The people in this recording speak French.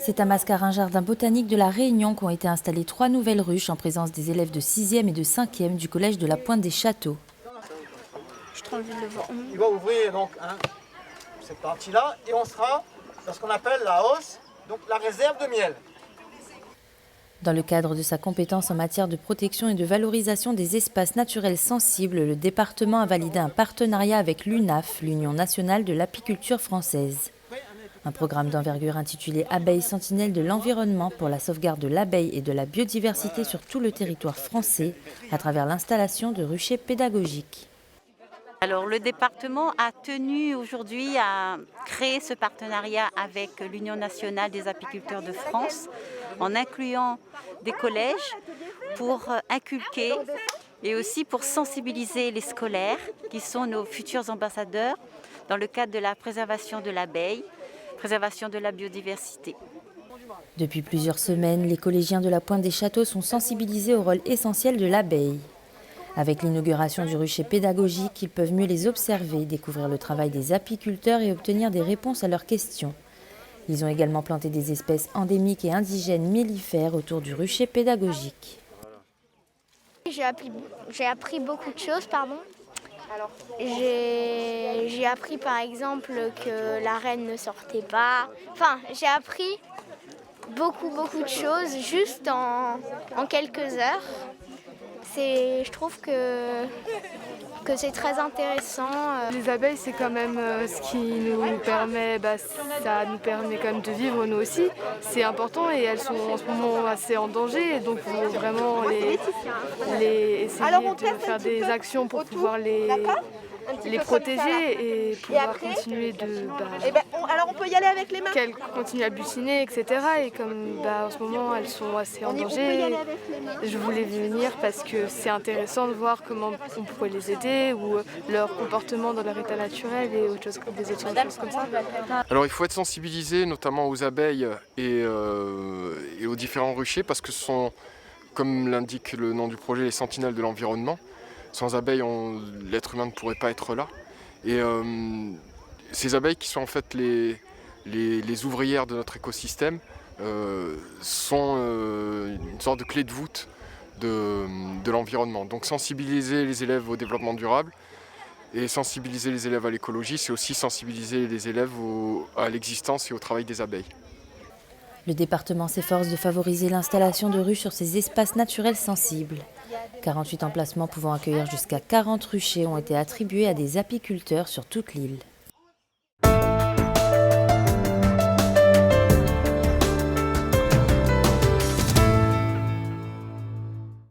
C'est à Mascarin, jardin botanique de la Réunion, qu'ont été installées 3 nouvelles ruches en présence des élèves de 6e et de 5e du collège de la Pointe des Châteaux. Je suis trop envie de le voir. Il va ouvrir donc cette partie-là et on sera dans ce qu'on appelle la hausse, donc la réserve de miel. Dans le cadre de sa compétence en matière de protection et de valorisation des espaces naturels sensibles, le département a validé un partenariat avec l'UNAF, l'Union nationale de l'apiculture française. Un programme d'envergure intitulé Abeilles sentinelles de l'environnement pour la sauvegarde de l'abeille et de la biodiversité sur tout le territoire français à travers l'installation de ruchers pédagogiques. Alors le département a tenu aujourd'hui à créer ce partenariat avec l'Union nationale des apiculteurs de France en incluant des collèges pour inculquer et aussi pour sensibiliser les scolaires qui sont nos futurs ambassadeurs dans le cadre de la préservation de l'abeille, préservation de la biodiversité. Depuis plusieurs semaines, les collégiens de la Pointe des Châteaux sont sensibilisés au rôle essentiel de l'abeille. Avec l'inauguration du rucher pédagogique, ils peuvent mieux les observer, découvrir le travail des apiculteurs et obtenir des réponses à leurs questions. Ils ont également planté des espèces endémiques et indigènes mellifères autour du rucher pédagogique. J'ai appris beaucoup de choses, J'ai appris par exemple que la reine ne sortait pas. Enfin, j'ai appris beaucoup de choses juste en quelques heures. Je trouve que c'est très intéressant. Les abeilles, c'est quand même ce qui nous permet, ça nous permet quand même de vivre nous aussi. C'est important et elles sont en ce moment assez en danger. Donc il faut vraiment essayer de faire des actions pour pouvoir les protéger et pouvoir continuer alors on peut y aller avec les mains. Qu'elles continuent à butiner, etc. Et comme en ce moment elles sont assez en danger, je voulais venir parce que c'est intéressant de voir comment on pourrait les aider ou leur comportement dans leur état naturel et des autres choses comme ça. Alors il faut être sensibilisé notamment aux abeilles et aux différents ruchers parce que ce sont, comme l'indique le nom du projet, les sentinelles de l'environnement. Sans abeilles, l'être humain ne pourrait pas être là. Et ces abeilles qui sont en fait les ouvrières de notre écosystème sont une sorte de clé de voûte de l'environnement. Donc sensibiliser les élèves au développement durable et sensibiliser les élèves à l'écologie, c'est aussi sensibiliser les élèves à l'existence et au travail des abeilles. Le département s'efforce de favoriser l'installation de ruches sur ces espaces naturels sensibles. 48 emplacements pouvant accueillir jusqu'à 40 ruchers ont été attribués à des apiculteurs sur toute l'île.